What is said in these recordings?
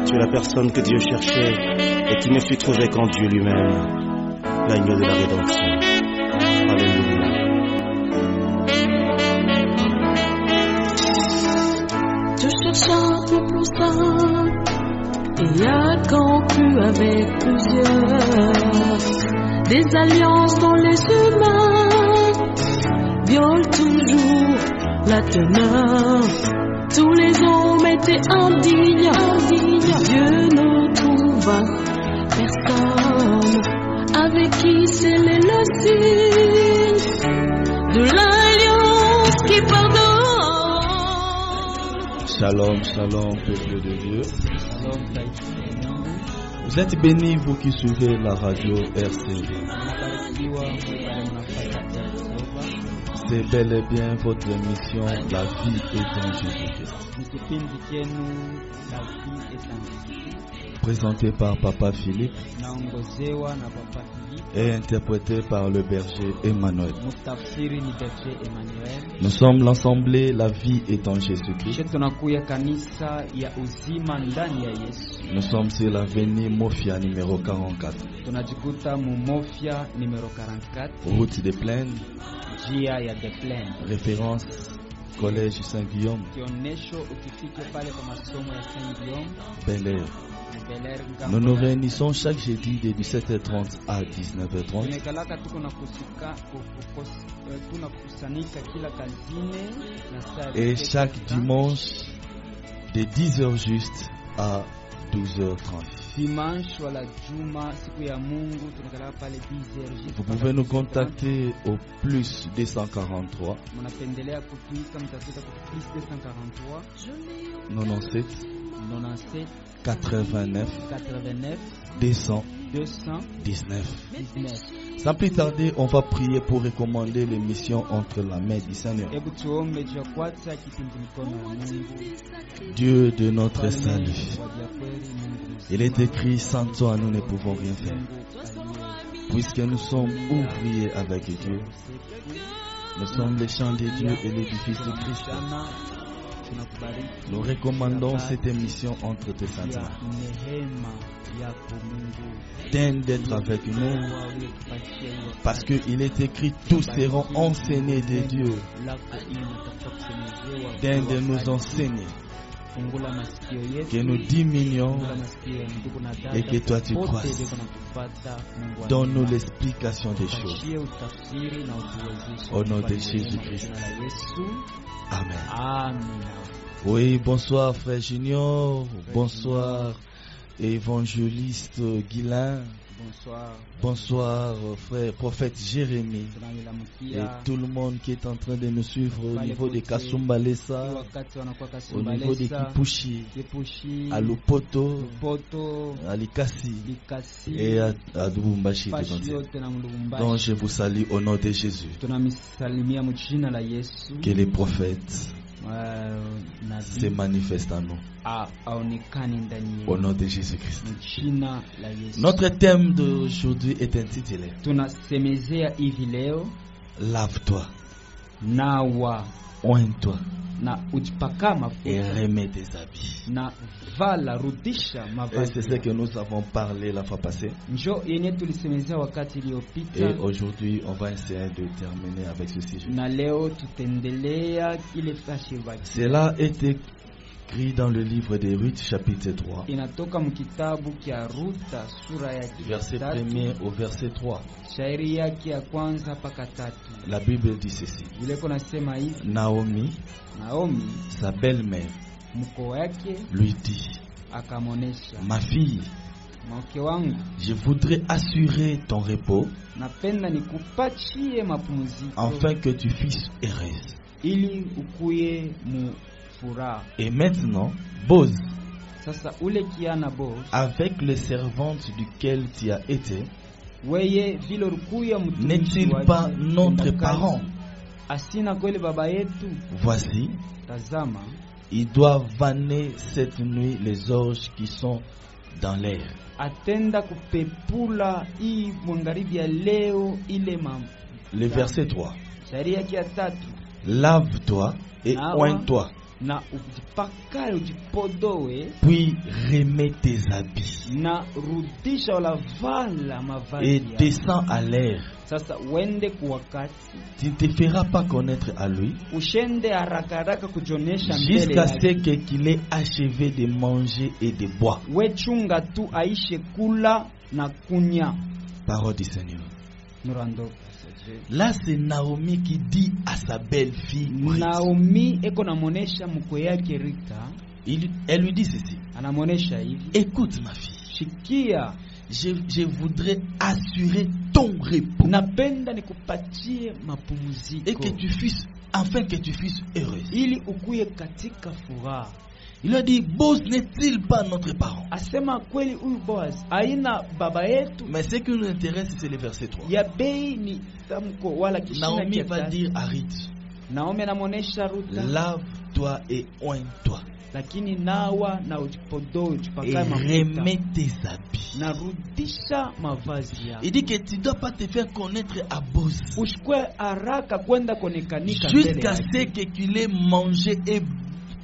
Tu es la personne que Dieu cherchait et qui ne fut trouvée qu'en Dieu lui-même, l'agneau de la rédemption. Alléluia. Tu cherches un peuple saint et a conclu avec plusieurs des alliances dont les humains violent toujours la teneur. Tous les hommes étaient indignes. Dieu ne trouva personne avec qui sceller le signe de l'alliance qui pardonne. Shalom, shalom, peuple de Dieu. Vous êtes bénis, vous qui suivez la radio RCV. C'est bel et bien votre émission La vie est en Jésus-Christ. Présenté par Papa Philippe et interprété par le berger Emmanuel. Nous sommes l'assemblée La vie est en Jésus-Christ. Nous sommes sur l'avenue Mofia numéro 44. Route des Plaines. Référence Collège Saint-Guillaume. Bel Air. Nous nous réunissons chaque jeudi de 17h30 à 19h30. Et chaque dimanche de 10h juste à 12h30. Vous pouvez nous contacter au plus 243 97 89 219. Sans plus tarder, on va prier pour recommander l'émission Entre la main du Seigneur. Dieu de notre salut. Il est écrit, sans toi nous ne pouvons rien faire. Puisque nous sommes ouvriers avec Dieu, nous sommes les champs de Dieu et l'édifice de Christ. Nous recommandons cette émission Entre tes saints. Daigne d'être avec nous, parce qu'il est écrit, tous seront enseignés de Dieu. Daigne de nous enseigner, que nous diminuions et que toi tu croisses. Donne-nous l'explication des choses. Au nom de Jésus-Christ. Amen. Oui, bonsoir frère Junior, bonsoir évangéliste Guilain, bonsoir frère prophète Jérémie et tout le monde qui est en train de nous suivre au niveau de Kasumbalesa, au niveau de Kipushi, à Lupoto, à Likasi et à Lubumbashi. Donc je vous salue au nom de Jésus. Que les prophètes se manifestent en nous. Au nom de Jésus-Christ. Notre thème d'aujourd'hui est intitulé Lave-toi, oins-toi et remets tes habits. Et c'est ce que nous avons parlé la fois passée. Et aujourd'hui, on va essayer de terminer avec ce sujet. Cela est écrit dans le livre de Ruth, chapitre 3, verset 1er au verset 3. La Bible dit ceci. Naomi, sa belle-mère, lui dit, ma fille, je voudrais assurer ton repos afin que tu fisses heureuse. Et maintenant, Boz, avec les servantes duquel tu as été, n'est-il pas notre parent? Voici, il doit vanner cette nuit les orges qui sont dans l'air. Le verset 3. Lave-toi et oins-toi na ujipakae ujipodoe, puis remets tes habits na rudisha wala vala et mavazi yako. descends à l'air. Sasa wende kwa wakati, Tu ne te feras pas connaître à lui ushende haraka haraka kujonesha mbele jusqu'à yake. ce qu'il ait achevé de manger et de boire. We chunga tu aishe kula na kunya. Parole du Seigneur. Nurandoka. Là, c'est Naomi qui dit à sa belle-fille Ruth. Naomi eko namonesha mkwe yake Rita, Elle lui dit ceci. anamonesha hivi, Écoute ma fille, shikia, je voudrais assurer ton repos napenda nikupatie mapumziko et que tu fusses, afin que tu fusses heureuse. ili ukuye katika furaha. Il a dit, Boaz n'est-il pas notre parent? Asema kweli huyu Boaz aina baba yetu? Mais ce qui nous intéresse, c'est le verset 3. Ya bei ni tamko wala kishina Naomi kia va tatu. dire à Ruth, Naomi anamonesha Ruta, lave-toi et oigne-toi lakini nawa na ujipodoe et ujipakae mafuta remets tes habits. na rudisha mavazi yako. Il dit que tu ne dois pas te faire connaître à Boaz Ushikwe haraka kwenda konekanika mbele jusqu'à ce yake, qu'il ait mangé et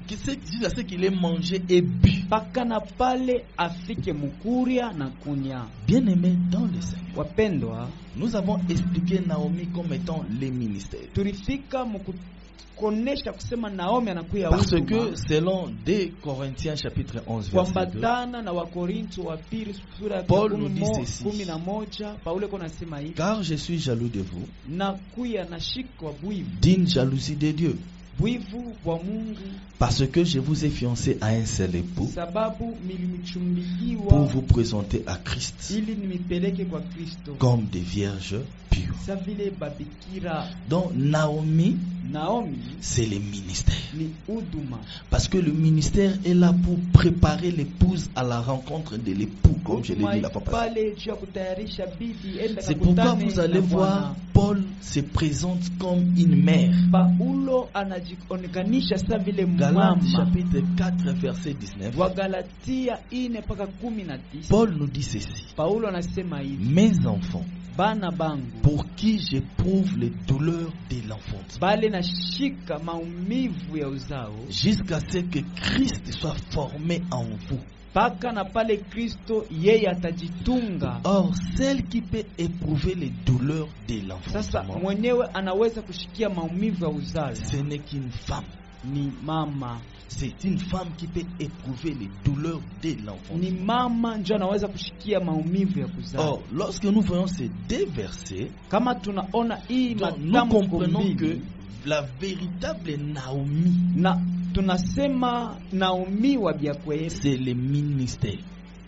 jusqu'à ce qu'il ait mangé et bu. paka na pale afike mukuria na kunya. Bien-aimés dans le Seigneur, Wapendwa, nous avons expliqué Naomi comme étant les ministères. tulifika mukukonesha kusema Naomi anakuya Parce huduma, que selon 2 Corinthiens chapitre 11 verset 2, kuambatana na Wakorinto wa pili sura ya Paul nous dit ceci. 11, Paulo iko nasema hivi, car je suis jaloux de vous nakuya na shikwa bwivu, d'une jalousie de Dieu, bwivu wa Mungu, parce que je vous ai fiancé à un seul époux sababu pour milimichumbikiwa vous présenter à Christ ili nimipeleke kwa Kristo comme des vierges pures. sa vile babikira. Donc Naomi, Naomi c'est le ministère. ni huduma, Parce que le ministère est là pour préparer l'épouse à la rencontre de l'époux, comme je l'ai dit la fois passée. pale juu ya kutayarisha bibi enda C'est pourquoi kakutane vous allez na voir, Bwana. Paul se présente comme une mère. Paulo anajionekanisha sa vile Galates mama. chapitre 4 verset 19. Wagalatia 4:19, Paul nous dit ceci. Paulo anasema hivi, Mes enfants, bana bangu pour qui j'éprouve les douleurs de l'enfance, bale nashika maumivu ya uzao jusqu'à ce que Christ soit formé en vous. paka na pale Kristo yeye atajitunga. Or, celle qui peut éprouver les douleurs de Sasa l'enfance, mwenyewe anaweza kushikia maumivu ya uzao ce n'est qu'une femme. ni mama, C'est une femme qui peut éprouver les douleurs de ni l'enfance. mama ndio anaweza kushikia maumivu ya kuzaa. Or, lorsque nous voyons ces deux versets, Kama tunaona hii donc, nous matamko comprenons que mbili, la véritable Naomi, na tunasema Naomi wa Byakweli c'est le ministère.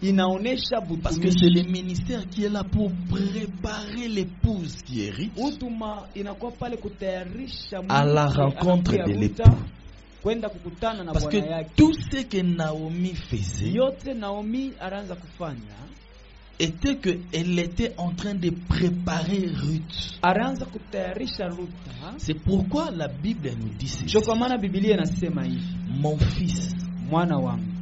inaonesha Parce que c'est le butumishi. ministère qui est là pour préparer l'épouse qui est riche Huduma inakuwa pale kutayarisha à la mke rencontre de anakuya l'époux. Ruta kwenda kukutana na Parce que bwana yake. tout ce que Naomi faisait Yote Naomi araanza kufanya, était qu'elle était en train de préparer Ruth. araanza kutayarisha Ruta. C'est pourquoi la Bible nous dit ceci. Ndio kwa maana Biblia inasema hivi, Mon fils, mwana wangu,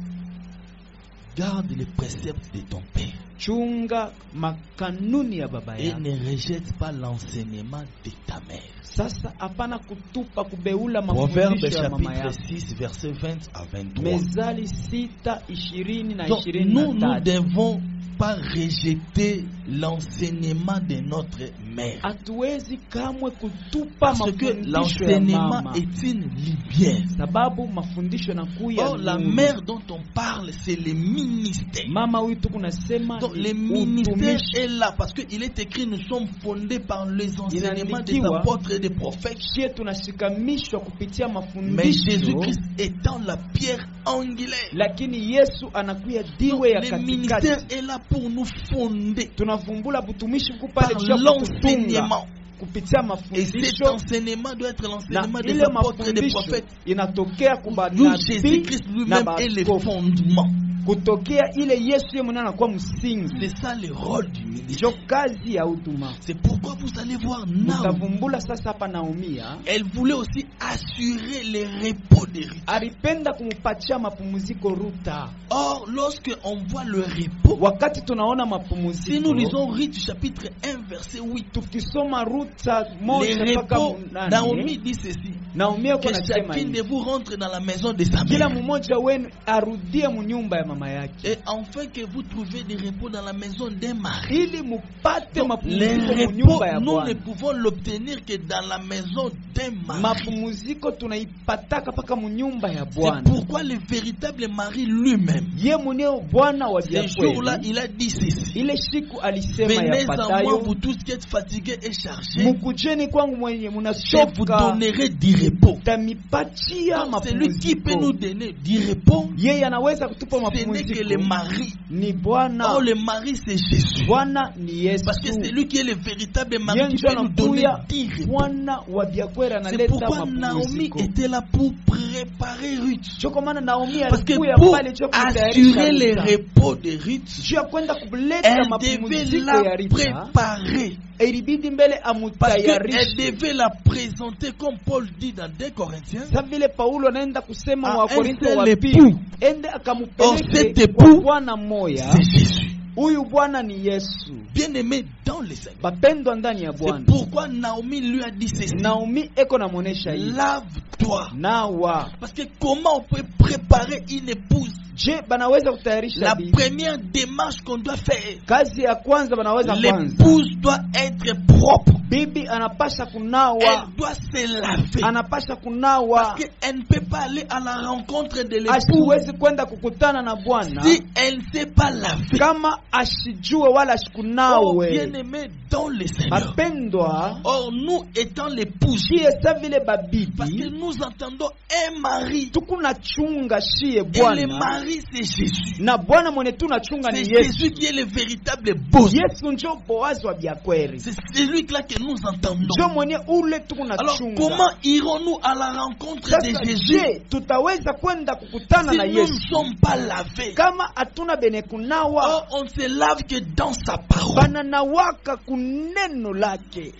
garde les préceptes de ton père chunga makanuni ya baba et yako. ne rejette pas l'enseignement de ta mère. Sasa hapana kutupa kubeula Proverbe mafundisho ya mama chapitre yako. 6 verset 20 à 23. Mezali 6:20 na Donc nous ne 23. devons pas rejeter l'enseignement de notre mère. Hatuwezi kamwe kutupa Parce que mafundisho ya l'enseignement mama, est une lumière. sababu mafundisho yanakuya. Or, la mère dont on parle, c'est le ministère. mama wetu kunasema Donc, ni le ministère utumishi. est là parce qu'il est écrit, nous sommes fondés par les enseignements des Inaandikiwa, apôtres et des prophètes. Shie tunashikamishwa kupitia Mais mafundisho, Jésus-Christ étant la pierre angulaire. lakini Yesu anakuya Donc, diwe ya le ministère katikati. est là pour nous fonder Tunavumbula butumishi par kupale juu ya kututunga l'enseignement. kupitia Et cet mafundisho, enseignement doit être na l'enseignement des ile apôtres et des mafundisho prophètes. inatokea D'où kubanabii Jésus-Christ na lui-même est le baskofu. fondement. Kutokea ile Yesu yeye mwenyewe anakuwa msingi. C'est ça le rôle du ministère. Ndio kazi ya huduma. C'est pourquoi vous allez voir Naomi. Mtavumbula sasa hapa Naumia Elle voulait aussi assurer le repos de Ruth. alipenda kumpatia mapumziko Ruta. Or, lorsque on voit le repos, Wakati tunaona si mapumziko, nous lisons Ruth chapitre 1 verset 8, tukisoma Ruta le moja mpaka repos, munane, Naomi dit ceci. Naomi yuko que anasema chacune de hivi, vous rentre dans la maison de sa kila mère. mmoja wenu arudie munyumba ya mama yake, Et enfin que vous trouvez des repos dans la maison d'un mari. ili mupate Donc, les mapumziko repos, munyumba ya nous ne Bwana. pouvons l'obtenir que dans la maison d'un mari. Mapumziko tunaipataka paka munyumba ya C'est Bwana. pourquoi le véritable mari lui-même, Ye mwenyewe Bwana wa vya ce jour-là, kweli, il a dit ceci: ile siku alisema venez à moi, yapatayo, vous tous qui êtes fatigués et chargés, mukujeni kwangu mwenye je vous munachoka, donnerai du repos. tamipatia Donc, celui qui peut nous mapumziko. donner du repos, Yeye anaweza kutupa ce n'est que le mapumziko mari. ni Bwana. Or, le mari, c'est Jésus. Bwana ni Yesu. Parce que c'est lui qui est le véritable mari Yeye qui ndio peut nous donner anakuya du repos. Bwana wa vya kweli, C'est analeta pourquoi Naomi mapumziko. était là pour préparer Ruth. Choko maana Naomi Parce que alikuya pour pale cho assurer le kutayarisha repos de Ruth, juu ya kwenda kuleta elle devait mapumziko la ya Rita, préparer. ilibidi mbele Parce qu'elle amutayarishe. devait la présenter comme Paul dit dans 2 Corinthiens. Sasa vile Paulo anaenda kusema Ah, wa Korintho un wa seul pili, époux. ende Or, cet akamupeleke époux, kwa Bwana moya. C'est Jésus. Huyu Bwana ni Yesu, Bien-aimé dans le Seigneur. bapendwa ndani ya C'est Bwana. pourquoi Naomi lui a dit ceci: Naomi eko namuonesha hivi, lave-toi. nawa. Parce que comment on peut préparer une épouse? Je, banaweza kutayarisha La bibi? première démarche qu'on doit faire, Kazi ya kwanza banaweza kwanza, l'épouse doit être propre. bibi anapasha Elle kunawa, doit se laver. anapasha kunawa. Parce qu'elle ne peut pas aller à la rencontre de l'époux Asiwezi kwenda kukutana na Bwana si elle ne s'est pas lavée. kama ashijue wala Oh, ashikunawe. bien-aimé dans le Seigneur. Mapendwa, Or, nous étant l'épouse, shie sa vile parce que babibi nous entendons un mari, tukunachunga shie et le Bwana, mari c'est Jésus. na Bwana mwenye tunachunga C'est ni Jésus Yesu. qui est le véritable boss. Yesu njo boazi wa vya kweli, C'est celui-là que nous entendons. njo mwenye ule Alors, tukunachunga. comment irons-nous à la rencontre de Sasa Jésus je, tutaweza kwenda kukutana si na nous ne Yesu sommes pas lavés? kama hatuna bene kunawa? Or, on ne se lave que dans sa parole. Bananawaka kuneno lake.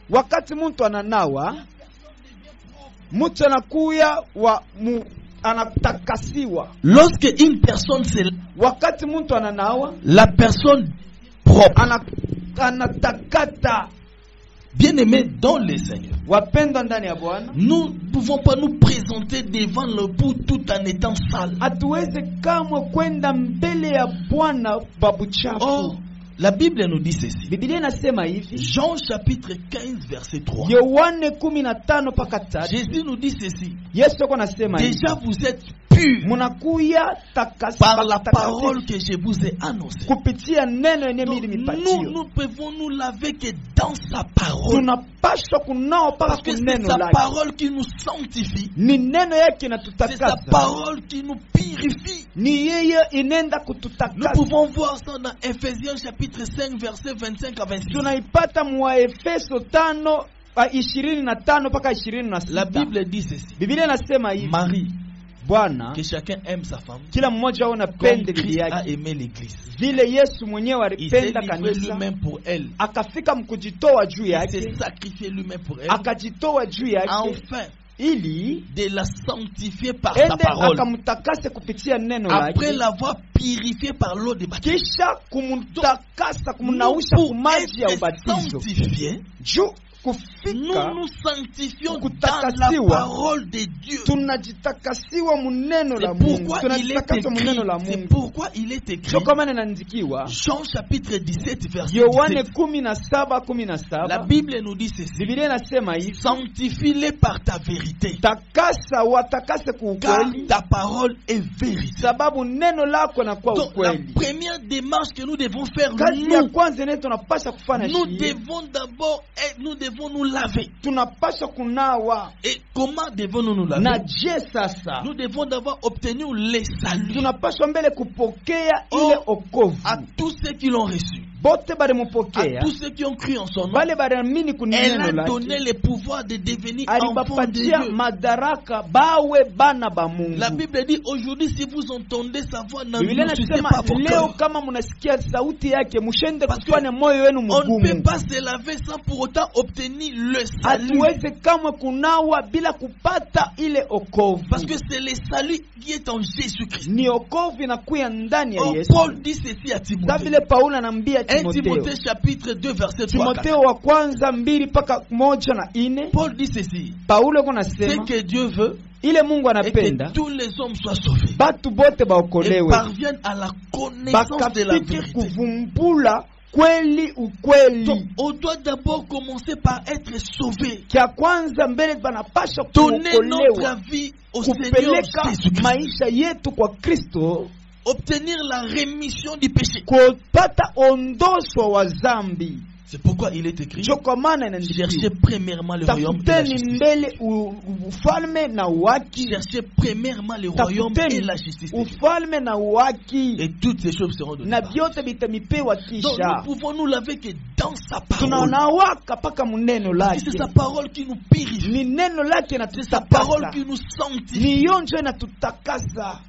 Wakati mtu ananawa, mtu anakuya anatakasiwa. Lorsque une personne se lave, Wakati mtu ananawa, la personne propre, anatakata. bien-aimé dans le Seigneur, Wapendwa ndani ya Bwana, nous ne pouvons pas nous présenter devant l'époux tout en étant sale. hatuweze kamwe kwenda mbele ya Bwana babu chafu. Or, la Bible nous dit ceci. Biblia inasema hivi, Jean chapitre 15 verset 3. Yohane 15 paka 3. Jésus nous dit ceci. Yesu yuko anasema hivi, Déjà vous êtes purs munakuya par la parole que je vous ai annoncée. kupitia neno yenye Donc, mili nous mipatio. ne pouvons nous laver que dans sa parole. Tunapaswa kunawa paka Parce que c'est kuneno sa lake. parole qui nous sanctifie. Ni neno yake C'est sa inatutakasa, parole qui nous purifie. ni yeye inenda Nous kututakasa. pouvons voir ça dans Ephésiens chapitre 5 verset 25 à 26. Tunaipata mwa Efeso 5:25 mpaka 26. La Bible dit ceci. Biblia inasema hivi, Marie, Bwana, que chacun aime sa femme, kila mmoja aona comme pende bibi Christ a yake aimé l'église. vile Yesu mwenyewe Il s'est alipenda livré kanisa, lui-même pour elle. akafika mkujitoa juu Il yake, s'est sacrifié lui-même pour elle. akajitoa juu yake Afin ili de la sanctifier par sa ende parole. akamtakase kupitia neno Après lake, l'avoir purifié par l'eau de baptême. kisha kumtakasa, Nous, kumnausha pour kumaji ya être ubatizo sanctifiés, juu nous kufika nous sanctifions dans la kutakasiwa. parole de Dieu. tunajitakasiwa muneno la C'est Mungu, pourquoi il est tunajitakaswa muneno la écrit. C'est Mungu. pourquoi il est écrit. Sio kama inaandikiwa Jean chapitre 17 verset Yohane 17. 17:17. La Bible nous dit ceci. Biblia inasema hivi, Sanctifie-les par ta vérité. takasa watakase kwa Car ukweli, ta parole est vérité. sababu neno lako na kwa Donc la ukweli. première démarche que nous devons faire, Kazi ya nous kwanza ile tunapaswa kufanya nous shi, devons d'abord, nous devons nous laver. tunapaswa kunawa. Et comment devons-nous nous laver? Na je sasa Nous devons d'abord obtenir les saluts tunapaswa mbele kupokea ile okovu. à tous ceux qui l'ont reçu, Bote à balimupokea, tous ceux qui ont cru en son nom. bale baliamini Elle kuneno a donné lake, le pouvoir de devenir enfants de alibapatia Dieu. madaraka bawe bana ba Mungu. La Bible dit aujourd'hui, si vous entendez sa voix, Biblia n'enrichissez inasema pas vos leo cœurs. kama mnasikia sauti yake mshende Parce que kufanya moyo wenu On ne peut mgumu. pas se laver sans pour autant obtenir le salut. Hatuweze kamwe kunawa bila kupata ile okovu. Parce que c'est le salut qui est en Jésus-Christ. Ni okovu inakuya ndani ya Or, Yesu. Paul dit ceci à Sa Timothée. vile Paulo anambia 1 Timotheo. Timothée chapitre 2 verset 3 Timotheo wa kwanza 2:1-4. Paul dit ceci. Paulo Ce kunasema que Dieu veut ile Mungu et que anapenda tous les hommes soient sauvés batu bote et baokolewe, parviennent à la connaissance de la bakafike vérité. kuvumbula kweli ukweli. Donc, on doit d'abord commencer par être sauvé. Kya kwanza mbele banapasha Donner notre kuokolewa, vie au Seigneur kupeleka Jésus-Christ. maisha yetu kwa Kristo, Obtenir la rémission du péché. kupata ondosho wa zambi. C'est pourquoi il est écrit, Ndio kwa maana cherchez inaandikwa, premièrement le royaume et la tafuteni justice. mbele ufalme na uwaki, Cherchez premièrement le royaume et la justice. tafuteni ufalme na uwaki, Et toutes ces choses seront données. na par vyote vitamipewa Donc kisha. nous pouvons nous laver que dans sa parole. Tunawaka paka muneno Parce que lake, c'est sa parole qui nous purifie. ni neno lake C'est sa parole natutakasa, qui nous sanctifie. ni yonjo inatutakasa.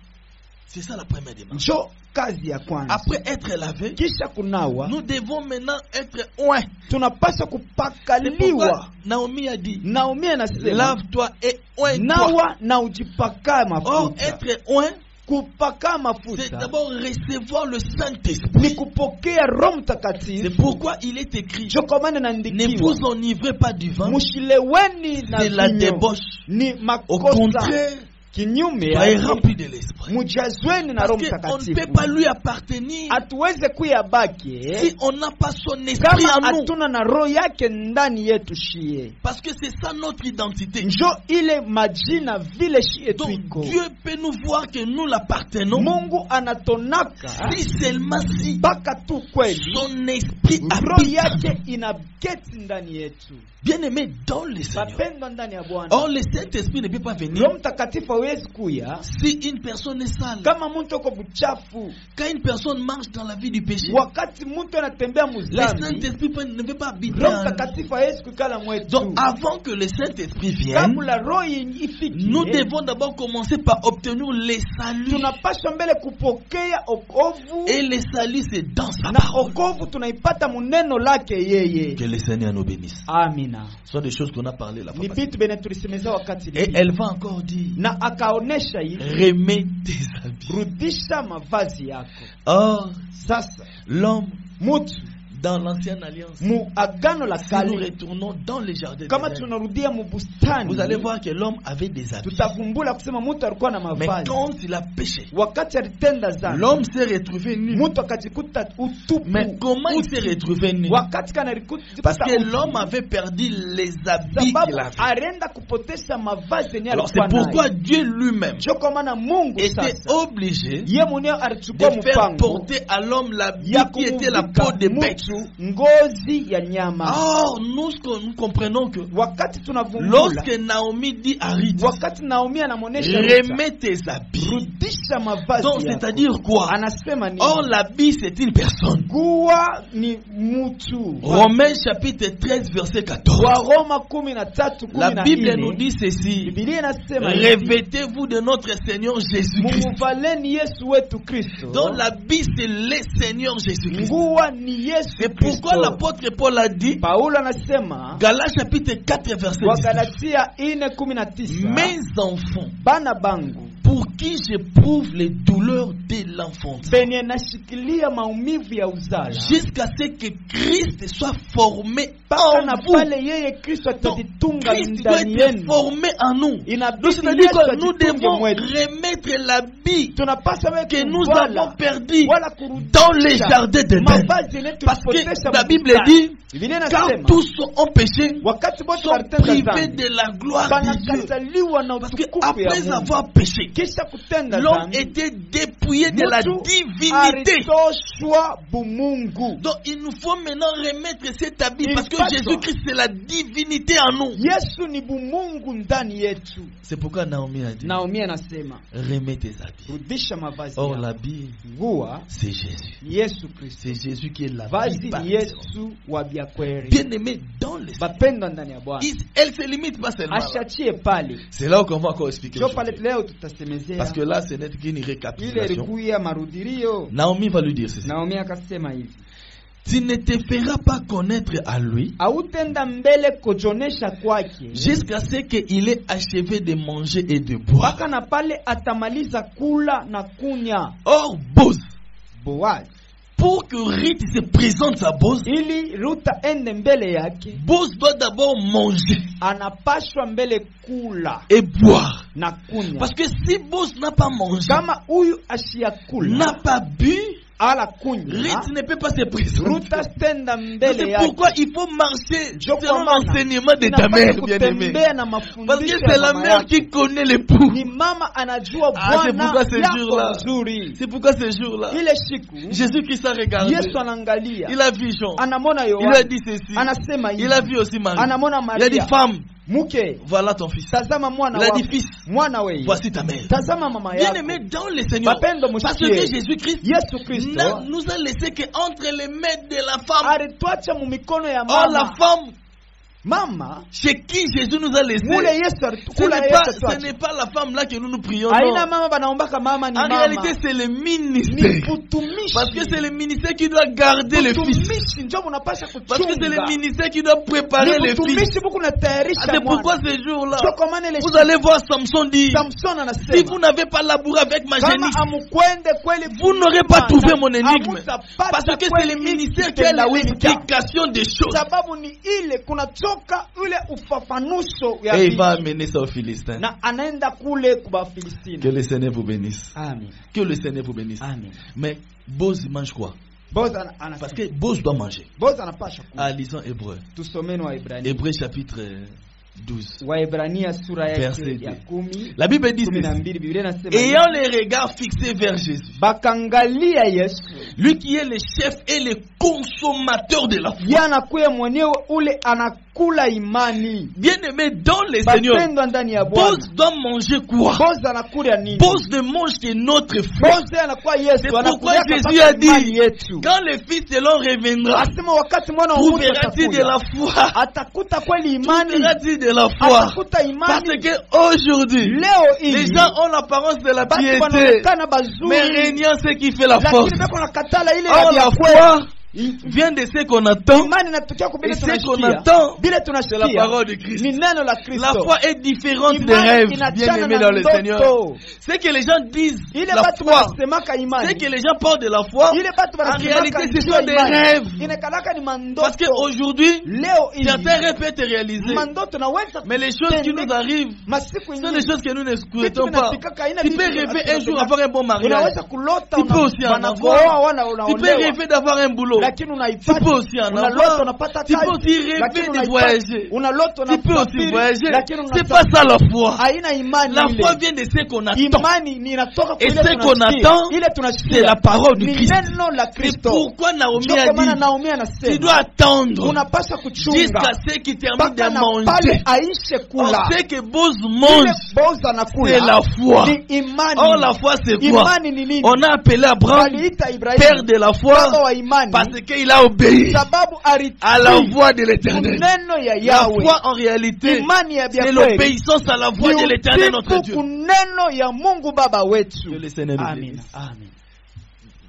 C'est ça la première démarche. Njo kazi ya kwanza. Après être lavé, Kisha kunawa, nous devons maintenant être oints. tunapaswa C'est pourquoi kupakaliwa. Naomi a dit, Naomi anasema lave-toi et oins-toi. nawa na ujipaka Or, mafuta. être oint, Kupaka c'est mafuta d'abord recevoir le ni Saint-Esprit. kupokea Roho C'est Mtakatifu. pourquoi il est écrit, Njo kwa maana ne inaandikiwa, vous enivrez pas du vin, mushileweni na c'est la vinyo, débauche. ni Au makosa. contraire, Kinyume soyez yake, remplis de l'Esprit. mujazweni na Parce Roho qu'on ne peut Mtakatifu. pas lui appartenir Hatuweze kuyabaki si on n'a pas son esprit kama en nous. hatuna na roho yake ndani yetu shie. Parce que c'est ça notre identité. Njo ile majina vile shie Donc tuiko. Dieu peut nous voir que nous l'appartenons Mungu anatonaka si seulement si mpaka tu kweli son esprit roho habite. yake inaketi ndani yetu. Bien aimé dans le Seigneur. Bapendwa ndani ya Bwana, Or, le Saint-Esprit ne peut pas venir Roho Mtakatifu hawezi kuya si une personne est sale. kama mtu uko buchafu. Quand une personne marche dans la vie du péché, Wakati mtu anatembea le muzambi, Saint-Esprit ne veut pas habiter Roho en nous. Mtakatifu hawezi kukala mwetu. Donc, avant que le Saint-Esprit vienne, Kabla roho ifike, nous devons d'abord commencer par obtenir les saluts. tunapaswa mbele kupokea okovu, Et les saluts, c'est dans sa na parole. okovu tunaipata muneno lake yeye. Que le Seigneur nous bénisse. Amina. Ce sont des choses qu'on a parlé la fois Ni passée. vitu bene tulisemeza wakati Et ile. elle va encore dire, Na akaonesha hivi, remets tes habits. rudisha mavazi yako. Or, Sasa l'homme, mutu dans l'ancienne alliance, mu agano la si nous kale, retournons dans les jardins kama d'Éden, tunarudia mu bustani, vous allez voir que l'homme avait des habits. tutavumbula kusema mtu alikuwa na Mais mavazi. quand il a péché, Wakati alitenda dhambi, l'homme s'est retrouvé nu. mtu akajikuta utupu. Mais comment il s'est retrouvé nu? Wakati kana alikuta Parce que utupu, l'homme avait perdu les habits sababu qu'il avait. arenda kupotesha mavazi yenye Alors c'est alikuwa pourquoi nayo. Dieu lui-même Ndio kwa maana Mungu était sasa obligé ye mwenyewe de alichukua faire mpango porter à l'homme l'habit ya qui était la peau de kumuvika bête. mtu ngozi ya nyama. Or, nous comprenons que Wakati tunavumbula, lorsque Naomi dit à Ruth, wakati Naomi anamuonesha Ruta, remets tes habits. rudisha mavazi Donc, yako. c'est-à-dire quoi? Anasema ni Or, l'habit, c'est une personne. guwa ni mtu. Romains chapitre 13, verset 14. Wa Roma 13:14. La Bible nous dit ceci. Biblia inasema hivi, Revêtez-vous de notre Seigneur Jésus-Christ. mumuvaleni Yesu wetu Kristo. Donc, l'habit, c'est le Seigneur Jésus-Christ. Nguwa ni Yesu C'est pourquoi Kristo. l'apôtre Paul a dit, Paulo anasema Galates chapitre 4, verset wa 19. Galatia 4:19, Mes enfants, bana bangu pour qui j'éprouve les douleurs de l'enfance, penye nashikilia maumivu ya uzala jusqu'à ce que Christ soit formé mpaka en na vous. pale yeye Kristo Donc, atajitunga Christ doit ndani être yenu. formé en nous. Donc, Inabidi c'est-à-dire Yesu que nous ajitunge devons mwetu. remettre l'habit Tunapaswa wewe que nous kuvala, avons perdu wala dans kurudisha les jardins d'Éden. mavazi yenye Parce tulipotesha que la Bible bustani. dit, Biblia car inasema tous ont péché, wakati wote sont walitenda privés dhambi de la gloire de Dieu. banakataliwa na Parce que utukufu ya après Mungu. avoir péché, Kisha kutenda l'homme dhambi, était dépouillé de la mtu divinité. alitoshwa bumungu. Donc il nous faut maintenant remettre cet habit Il parce que passe. Jésus-Christ c'est la divinité en nous. Yesu ni bumungu ndani yetu. C'est pourquoi Naomi a dit, Naomi anasema remets tes habits. rudisha mavazi Or yako. l'habit, Nguwa c'est Jésus. ni Yesu Kristo. C'est Jésus qui est la Vazi vie par ni Yesu wa byakweli. bien aimé dans l'esprit. Bapendwa ndani ya Bwana. Elle se limite pas seulement là. Ashachie pale. C'est là qu'on va encore expliquer Sio pale aujourd'hui. leo tutasemezea. Parce que là ce n'est qu'une Ile récapitulation. ilikuwa marudirio. Naomi va lui dire ceci. Naomi akasema hivi. Tu ne te feras pas connaître à lui Hautenda mbele kujonesha kwake jusqu'à ce qu'il ait achevé de manger et de boire. mpaka na pale atamaliza kula na kunya. Or Boz, Boaz pour que Ruth se présente à Boz, ili Ruta ende mbele yake, Boz doit d'abord manger anapashwa mbele kula et boire. na kunywa. Parce que si Boz n'a pas mangé, Kama huyu ashiyakula n'a pas bu, ala kunywa, Ruth ne peut pas se présenter. Ruta stenda mbele C'est yake. pourquoi il faut marcher Ndio kwa selon maana l'enseignement de ta mère, inapaswa bien-aimé. kutembea na Parce que mafundisho c'est ya la mama mère yake. qui connaît l'époux. Ni mama anajua Ah, c'est pourquoi Bwana ce yako jour-là, mzuri. c'est pourquoi ce jour-là, Ile siku Jésus-Christ a regardé. Yesu anaangalia, Il a vu Jean. anamona Il lui a Yohana, dit ceci. anasema hivi, Il a vu aussi Marie. anamona Il a dit, Maria, femme, mke, voilà ton fils. tazama mwana Il a wako, dit, fils, mwana wewe, voici ta mère. tazama mama Bien yako. aimé dans le Seigneur. Mapendo Parce que musikie, Jésus-Christ Yesu Kristo nous a laissé qu'entre les mains de la femme. alitwacha mu mikono ya Or, la mama. femme Mama chez qui Jésus nous a laissé, mule Yesu ce alikula n'est pas, Yesu ce twacha. n'est pas la femme là que nous prions. Aina Non. mama banaombaka mama ni En mama. réalité, c'est le Ni ministère. utumishi. Parce que c'est le ministère qui doit garder le fils. Utumishi ndio mnapasha Parce que c'est le kuchunga. ministère qui doit préparer Ni le fils. utumishi buku Ah, natayarisha c'est pourquoi mwana. ce jour-là, Ndio kwa maana ile vous allez voir Samson dire, Samson si anasema vous n'avez pas labouré avec ma kama génisse, amukwende kweli vous n'aurez pas kulima, trouvé mon énigme. hamutapata Parce que c'est kweli le ministère hiki qui a kitendawili cha. l'explication des choses. Sababu ni ile kunatoka ule ufafanuso ya Et il va vitu. amener ça aux Philistins. Na anaenda kule kwa Que Filistini. le Seigneur vous bénisse. Amen. Que le Seigneur vous bénisse. Amen. Mais Boz mange quoi? Boz Parce que Boz doit manger. Boz anapasha kula. Ah, lisons Hébreu. Tusomeni Waebrania. Hébreu chapitre 12. Waebrania sura Verset yake ya 10. La Bible dit ceci. 12 Biblia inasema Ayant les regards fixés vers Jésus, bakangalia Yesu. lui qui est le chef et le consommateur de la foi. Yana kuya mwenyewe ule anakula imani. Bien-aimé dans le Seigneur, Bapendwa ndani ya Bwana. Boz doit manger quoi? Boz anakula nini? Boz ne mange que notre foi. Boz anakuwa Yesu. C'est pourquoi Anakula Jésus mpaka a dit, imani yetu. quand le Fils de l'homme reviendra, Asema wakati mwana wa mtu trouvera-t-il de la atakuja, foi? atakuta kweli imani. Trouvera-t-il de la foi? Atakuta Parce imani. que aujourd'hui, Leo les hii gens ont l'apparence de la basi piété, wanaonekana mais bazuri, régnant ce qui fait la force. lakini beko nakatala ile Or, ya la kweli. foi vient de ce qu'on attend. Imani inatokea kwa Et bile ce qu'on tunashikia. attend, Bile c'est la tunashikia parole de Christ. ni neno la La Kristo. foi est différente des Imani rêves, inachana bien-aimés na dans le ndoto. Seigneur. Ce que les gens disent, Ile la batu foi, wanasemaka ce imani. que les gens parlent de la foi, Ile batu en wanasemaka réalité, ce ndio sont des imani. rêves. Inakalaka ni mandoto. Parce qu'aujourd'hui, Leo hii certains rêves peuvent être réalisés. mandoto naweza Mais les choses qui nous arrivent, masiku ce sont des choses que nous ne souhaitons Vitu pas. vinafikaka, haina Tu vitu peux vinafikaka. rêver un jour avoir un bon mariage. Unaweza kulota Tu peux aussi en wanakuoa, avoir. wana Tu peux unaolewa. rêver d'avoir un boulot. Lakini Tu unaipata. peux aussi en Unalota avoir. unapata Tu peux kazi. aussi rêver Lakini de unaipata. voyager. Unalota Tu peux aussi unasafiri. voyager. Lakini C'est pas ça la foi. haina imani La ile. foi vient de ce qu'on attend. Imani ni inatoka Et kule ce qu'on tunasikia. attend, Ile tunasikia. c'est la parole de Ni Christ. neno la C'est Kristo. pourquoi Naomi Ndio a kwa maana dit, Naomi tu anasema dois attendre unapaswa kuchunga jusqu'à ce qu'il termine mpaka de na pale manger. aishe Or, kula. ce que Boz Ile mange, Boaz c'est anakula la foi. ni imani. Or, la foi, c'est quoi? Imani ni nini? On a appelé Abraham Waliita père Ibrahimu de la baba foi wa imani parce qu'il a obéi sababu à la alitii voix de l'éternel. neno ya La Yahweh. foi, en réalité, Imani ya c'est kweli l'obéissance à la voix de ni l'éternel, notre utiifu Dieu. kuneno ya Mungu baba wetu. Que le Seigneur nous Amen. bénisse. Amen.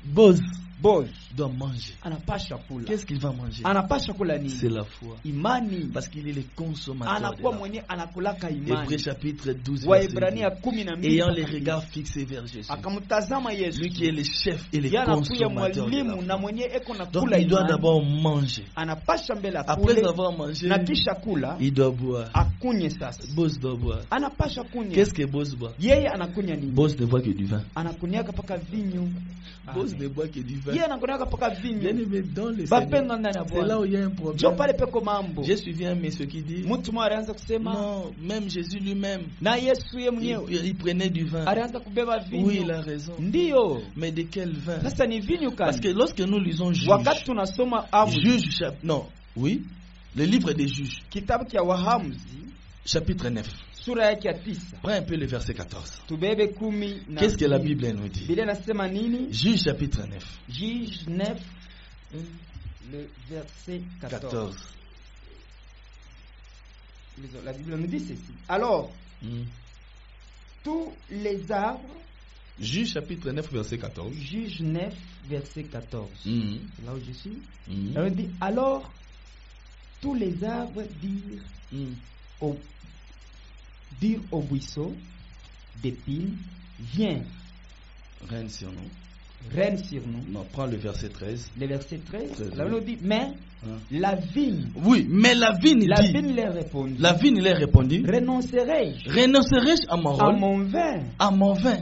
Boz Boaz doit manger. anapasha kula. Qu'est-ce qu'il va manger? Anapasha kula nini? C'est la foi. Imani. Parce qu'il est le consommateur de Anakuwa la foi. mwenye anakulaka Hébreux imani. chapitre 12, Waebrania verset 12 2. Ayant les regards fixés vers Jésus, akamtazama Yesu. lui qui est le chef et le Yeye anakuya consommateur de la mwalimu na foi. mwenye eko na Donc kula il doit imani. d'abord manger. Anapasha mbele Après akule avoir mangé, na kisha kula il doit boire. akunye sasa. Boz doit boire. Anapasha kunya. Qu'est-ce que Boz boit? Yeye anakunya nini? Boz ne boit que du vin. Anakunyaka paka vinyo. Boz ne boit que du vin. Yeye anakunyaka paka Bien vinyo. aimé dans le Bapendwa Seigneur, ndani ya c'est là Bwana. où il y a un Jo problème. pale peko mambo. J'ai suivi un monsieur qui dit Mtu mmoja alianza kusema non, même Jésus lui-même, na Yesu yeye mwenyewe il prenait du vin. alianza kubeba Oui, il vinyo. a raison. Ndiyo. Mais de quel vin? Sasa ni vinyo Parce que kani? lorsque nous lisons Wakati Juge, tunasoma Amuzi, non, oui, le livre des Juges, kitabu cha Waamuzi chapitre 9. sura yake ya 9. Prends un peu le verset 14. Tubebe 10 na Qu'est-ce que la mbili. Bible nous dit? Biblia inasema nini? Juge chapitre 9. Juge 9 le verset 14. 14. La Bible nous dit ceci. Alors, Hmm. tous les arbres, Juge chapitre 9, verset 14. Juge 9 verset 14. Hmm. C'est là où je suis. Hmm. Elle dit, alors, tous les arbres dirent Hmm. au buisson d'épines, viens, Règne sur nous. règne sur nous. Non, prends le verset 13. Le verset 13, 13, la Bible oui. dit, mais la vigne, Oui, mais la vigne la dit, vigne leur répondit, la vigne leur répondit, renoncerai-je renoncerai-je à mon à rôle, mon vin à mon vin,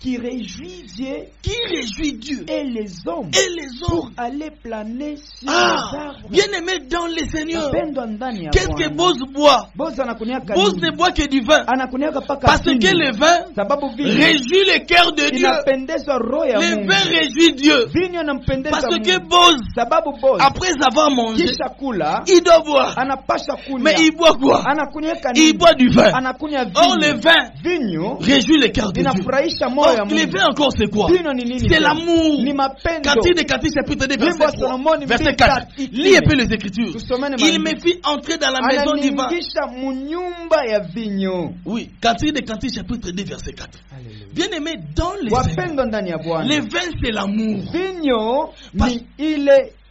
qui réjouit Dieu qui réjouit Dieu et les hommes et les pour hommes. aller planer sur les Ah, arbres. bien aimé dans le Seigneur. Wapendwa ndani ya Qu'est-ce que Bwana. Boz boit? Boz anakuniaka Boz nini? ne boit que du vin. Anakuniaka paka Parce vinyo. que le vin Sababu vinyo réjouit le cœur de Dieu. inapendeza roho ya Le Mungu. vin réjouit Dieu. Vinyo inampendeza Parce Mungu. que Boz, Sababu Boz après avoir mangé, kisha kula il doit boire. anapasha kunywa. Mais il boit quoi? Anakunyaka Il nini? boit du vin. Anakunya Or, vinyo. le vin Vinyo réjouit le cœur de Dieu. inafurahisha moyo ya Or, le Mungu. vin encore, c'est quoi? Vinyo ni nini? C'est l'amour. Ni mapendo. Cantique des Cantiques, chapitre 2, Wimbo wa verset Solomoni 3, verset mbili 4. tatu, Lis un peu les Écritures. Tusomeni Il maandiko. me fit entrer dans la maison du vin. Ananiingisha munyumba ya vinyo. Oui, Cantique des Cantiques, chapitre 2, verset 4. Hallelujah. Bien aimé, dans le Seigneur, Wapendwa ndani ya Bwana. le vin, c'est l'amour. Vinyo Parce- ni ile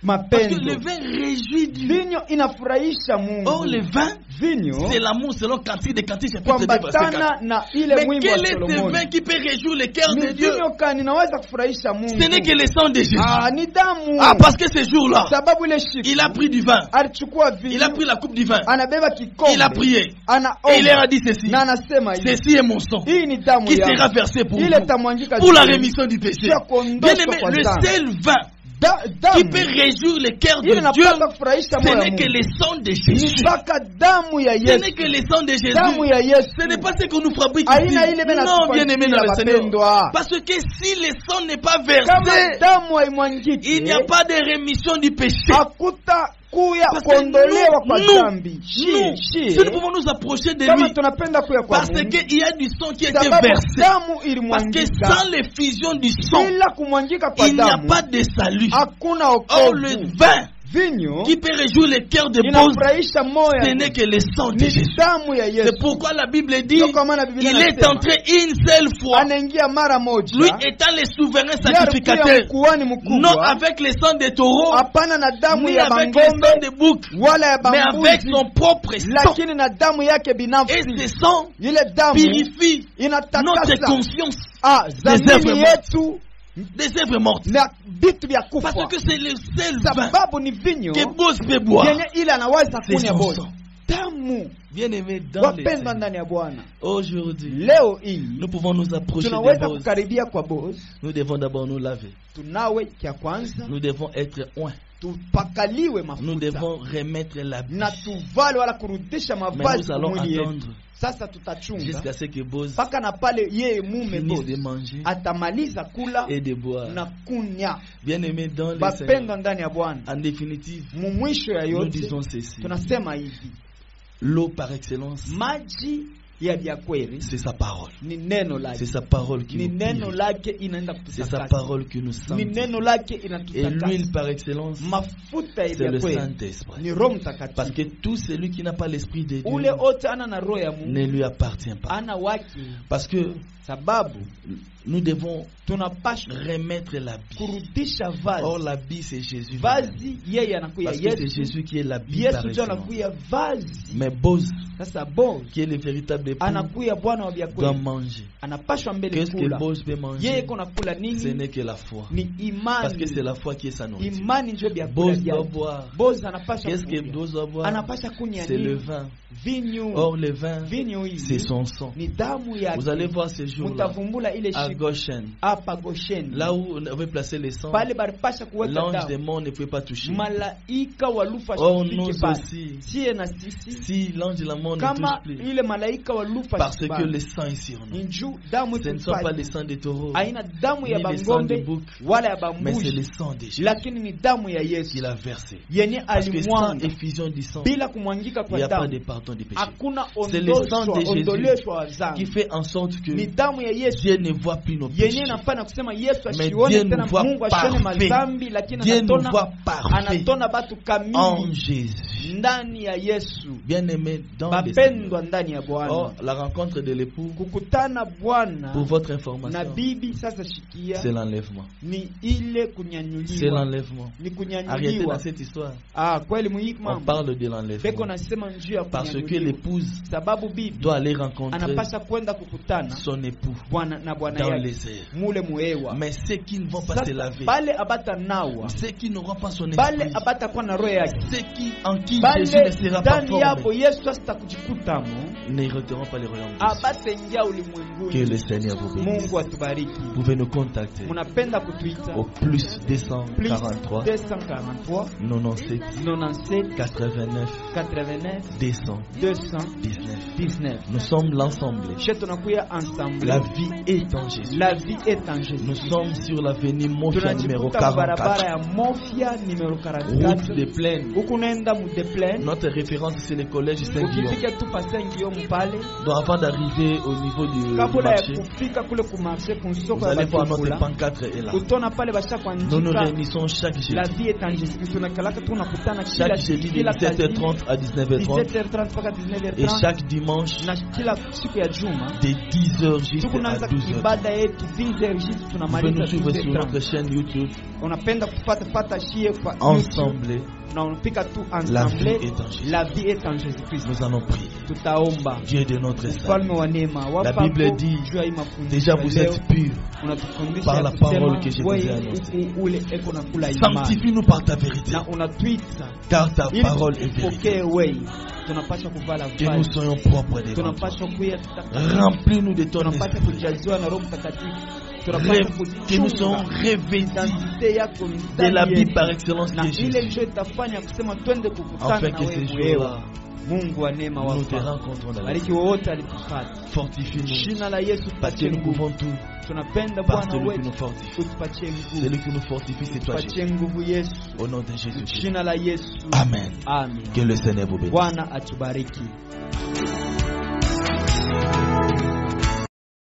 Parce que mapendo. le vin réjouit Dieu. Vinyo inafurahisha Mungu. Or, le vin, Vinyo c'est l'amour selon Cantique des Cantiques, chapitre 2, verset 4. kuambatana na ile Mais mwimbo wa quel est ce Solomoni. vin qui peut réjouir le cœur de Ni Dieu? vinyo kani inaweza kufurahisha Mungu. Ce n'est que le sang de Jésus. Ah, ni damu. Ah, parce que ce jour-là, Sababu ile siku il a pris du vin. alichukua Il a vinyo, pris la coupe du vin. anabeba kikombe, Il a prié. Et anaomba, il leur a dit ceci. na anasema hivi, Ceci est mon sang hii ni damu qui sera yangu versé pour ile vous, tamwangika pour la juu rémission du péché. ya kuondoshwa Bien aimé, kwa le dhambi. seul vin qui peut Damu réjouir le cœur ile de Dieu, inapaka kufurahisha ce moyo wa n'est que Mungu. le sang de Ni Jésus. mpaka damu ya Ce Yesu. n'est que le sang de Jésus. Damu ya Yesu. Ce n'est pas ce qu'on nous fabrique ici. Aina ile mena Non, bien aimé dans le Seigneur. wapendwa. Parce que si le sang n'est pas Kama versé, damu haimwangiki, il n'y a pas de rémission du péché. hakuta kuya Parce que kuondolewa kwa dhambi. nous, si nous pouvons nous approcher de Kama lui, tunapenda kuya kwa parce Mungu, qu'il y a du sang qui a été sababu versé. damu Parce que ilimwangika. sans l'effusion du sang, Bila kumwangika kwa il n'y a damu pas de salut. hakuna Or, le wokovu. vin Vinyo qui peut réjouir le cœur de Boz, inafurahisha moyo ce ya n'est que le sang de ni Jésus. damu ya Yesu. C'est pourquoi la Bible dit, Ndio kwa maana Biblia il est inasema, entré une seule fois, anaingia mara moja, lui étant le souverain yeye alikuwa sacrificateur, mkuhani non mkubwa, avec le sang des taureaux, hapana na damu ni ya avec le mangombe sang des boucs, wala ya mais avec bambuzi, son propre sang. lakini na damu yake Et binafsi. ce sang Ile damu purifie notre inatakasa conscience dhamiri œuvres yetu des œuvres mortes. na vitu vya kufa, Parce que c'est le seul vin sababu ni vinyo que Boz peut boire. yenye ile anaweza C'est kunywa son bora. sang. Damu Bien aimé dans le wapendwa Seigneur. ndani ya Bwana, Aujourd'hui, leo hii nous pouvons nous approcher de tunaweza Boz. kukaribia kwa Boz, Nous devons d'abord nous laver. tunawe kia kwanza, Nous devons être oints. tupakaliwe Nous mafuta devons remettre l'habit. na tuvale wala kurudisha Mais mavazi nous kwa allons mwili yetu. attendre Sasa tutachunga jusqu'à ce que Boz mpaka na pale yeye mume finisse Boz de manger atamaliza kula et de boire. na kunya. Bien aimé dans le Bapendwa Seigneur. ndani ya Bwana, En définitive, mumwisho ya nous yote disons ceci. tunasema hivi, L'eau par excellence, maji ya vya kweli c'est sa parole. ni neno C'est lake, sa parole qui ni nous neno purifie. lake inaenda C'est sa kututakasa, parole qui nous ni sanctifie. neno lake Et inatutakasa. l'huile par excellence, Mafuta ya c'est vya le kweli Saint-Esprit. ni Roho Parce que Mtakatifu. tout celui qui n'a pas l'Esprit de Ule Dieu ote ana na roho ya ne Mungu lui appartient pas. ana wake, Parce que sababu nous devons tunapashwa remettre l'habit. kurudisha Or, vazi. l'habit, c'est Jésus. lui-même. Vazi yeye anakuya Parce que c'est Yesu, Jésus qui est l'habit par Yesu ndio excellence. anakuya vazi. Mais Boz, Sasa Boz qui est le véritable époux, anakuya bwana wa doit vyakula, manger. anapashwa mbele Qu'est-ce que kula. Boz peut Yeye manger? kona kula Ce nini? n'est que la foi. Ni Parce que c'est imani. la foi qui est sa nourriture. Imani ndio vyakula Boz doit vyake. boire. Boz anapasha Qu'est-ce que kunywa. Boz doit boire? Anapasha kunywa C'est le nini? vin. Vinyo. Or, le vin, Vinyo hii c'est son sang. ni damu yake. Vous allez voir ce jour-là, Mutavumbula ile à shiku Goshen, hapa Gosheni. là où on avait placé le sang, Pale baripasha kuweka l'ange des damu. morts ne pouvait pas toucher. Malaika wa lufa Or, shifike nous pale. aussi, Sie na sisi si l'ange de la mort ne kama touche plus, ile malaika wa lufa parce shifike que pale. le sang est sur nous. Njoo damu Ce ne sont pas tupate. les sangs des taureaux, Haina damu ya ni le sang du bangombe bouc, wala ya mais c'est le bambuzi, sang de Jésus lakini ni damu ya Yesu qu'il a versé. yenye Parce que sans alimwanga. effusion du sang, Bila kumwangika il kwa n'y a pas de damu pardon des péchés. hakuna C'est le sang de Jésus ondoleshwa wa Qui dhambi. fait en sorte que Ni damu ya Yesu Dieu ne voit plus nos yenye péchés. inafanya kusema Yesu Mais ashione Dieu tena, nous voit Mungu ashione parfait. madhambi, lakini Dieu nous anatona voit parfait anatona batu en kamili Jésus. ndani ya Yesu, Bien-aimés dans les bapendwa Seigneurs. ndani ya Bwana. Or, la rencontre de l'époux, Kukutana Bwana pour votre na information, bibi, sasa shikia, c'est l'enlèvement. ni ile C'est kunyanyuliwa, l'enlèvement. ni Arrêtez kunyanyuliwa. dans cette histoire. Kweli muhimu On mambo. parle de Beko l'enlèvement. nasema njuu ya Parce que kunyanyuliwa. l'épouse Sababu bibi doit aller rencontrer anapasha kwenda kukutana son époux bwana na bwana dans yake les airs. mule muewa. Mais ceux qui ne vont pas se Sasa laver, bale abata nawa, ceux qui n'auront pas son bale esprit, abata kwa na roho yake, ceux en qui bale Jésus ne sera pas ndani yapo formé, Yesu asitakujikutamo, n'hériteront pas les royaumes de Dieu. abate njia Que ulimwenguni. le Seigneur vous bénisse. Mungu atubariki. Vous pouvez nous contacter Munapenda kutuita au plus plus 243 243 97 97 89 89 219. 219. Nous sommes l'ensemble. Chez tunakuya ensemble. La vie est en Jésus. La vie est en Jésus. Nous sommes sur l'avenue Mofia numéro Tunajikuta barabara 44. ya Mofia numero Route 44. des Plaines. Huku naenda mu de Plaine. Notre référence c'est le collège Saint-Guillaume. Ukifika tu pa Saint-Guillaume pale. Donc avant d'arriver au niveau du Kabula ya marché, kufika kule ku marché ku soko vous ya allez voir notre Bakula. pancarte est là. Utona pale basha kwa Nous nous njika. réunissons chaque La jeudi. vie est en Jésus. Tunakalaka tunakutana kila Chaque jeudi de 17h30 à 19h30 17h30 mpaka 19h30. et chaque dimanche Na kila siku ya juma de 10h jusqu'à tukunaanza 12h. ibada yetu 10h juste Vous pouvez tunamaliza nous suivre sur notre 12h30. chaîne YouTube Unapenda kupata shie kwa YouTube ensemble. na unapika tu La vie ensemble. est en Jésus. La vie est en Jésus Christ. Nous allons prier. Tutaomba. Dieu de notre Mfalme salut. wa neema, La Bible dit, déjà vous êtes purs unatufundisha par la kusema parole que je vous ai wewe annoncée. huku ule eko na kula imani Sanctifie-nous par ta vérité, na unatwita car ta ili parole est tupokee vérité. wewe. Tunapaswa kuvala Que nous vazi, soyons propres devant toi. tunapaswa kuya takatifu, Remplis-nous de ton tunapaswa esprit. kujaziwa na Roho Mtakatifu, tunapaswa Que nous soyons kuchunga revêtus identite yako de la ndani vie yetu. par excellence Na qui est ile Jésus. ndio itafanya kusema twende kukutana Afin na que ces wewe jours-là, wewe. Mungu wa neema nous te wako rencontrons dans la bariki vie. wote alitupata. Fortifie-nous, Jina la Yesu parce que tupatie nous nguvu. pouvons tout. Tunapenda Par Bwana celui qui wetu nous fortifie. utupatie nguvu. Celui qui nous fortifie, c'est toi, Jésus. Tupatie nguvu Yesu. Au nom de Jésus. Jina la Yesu. Amen. Amen. Que le Seigneur vous bénisse. Bwana atubariki.